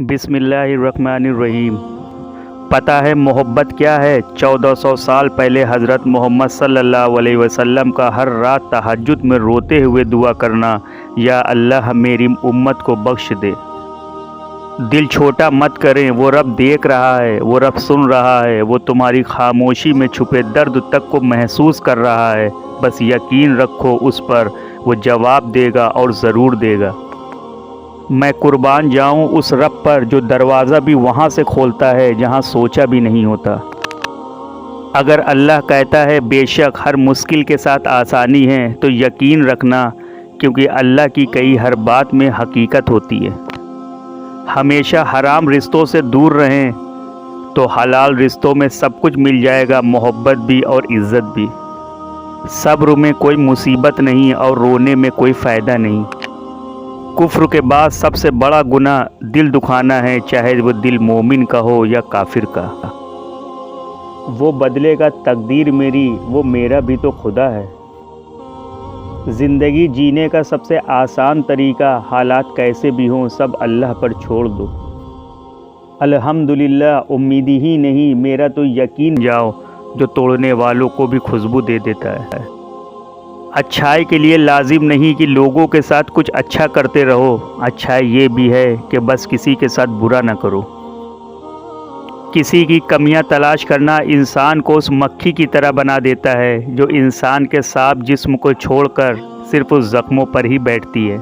बिस्मिल्लाहिर्रहमानिर्रहीम। पता है मोहब्बत क्या है? 1400 साल पहले हज़रत मोहम्मद सल्लल्लाहु अलैहि वसल्लम का हर रात तहज्जुद में रोते हुए दुआ करना, या अल्लाह मेरी उम्मत को बख्श दे। दिल छोटा मत करें, वो रब देख रहा है, वो रब सुन रहा है, वो तुम्हारी खामोशी में छुपे दर्द तक को महसूस कर रहा है। बस यकीन रखो उस पर, वो जवाब देगा और ज़रूर देगा। मैं कुर्बान जाऊं उस रब पर जो दरवाज़ा भी वहाँ से खोलता है जहाँ सोचा भी नहीं होता। अगर अल्लाह कहता है बेशक हर मुश्किल के साथ आसानी है, तो यकीन रखना, क्योंकि अल्लाह की कही हर बात में हकीकत होती है। हमेशा हराम रिश्तों से दूर रहें तो हलाल रिश्तों में सब कुछ मिल जाएगा, मोहब्बत भी और इज़्ज़त भी। सब्र में कोई मुसीबत नहीं और रोने में कोई फ़ायदा नहीं। कुफ्र के बाद सबसे बड़ा गुनाह दिल दुखाना है, चाहे वो दिल मोमिन का हो या काफिर का। वो बदलेगा तकदीर मेरी, वो मेरा भी तो खुदा है। ज़िंदगी जीने का सबसे आसान तरीका, हालात कैसे भी हों सब अल्लाह पर छोड़ दो। अल्हम्दुलिल्लाह, उम्मीद ही नहीं मेरा तो यकीन जाओ, जो तोड़ने वालों को भी खुशबू दे देता है। अच्छाई के लिए लाजिम नहीं कि लोगों के साथ कुछ अच्छा करते रहो, अच्छाई ये भी है कि बस किसी के साथ बुरा ना करो। किसी की कमियां तलाश करना इंसान को उस मक्खी की तरह बना देता है जो इंसान के साफ जिस्म को छोड़कर सिर्फ उस ज़ख्मों पर ही बैठती है।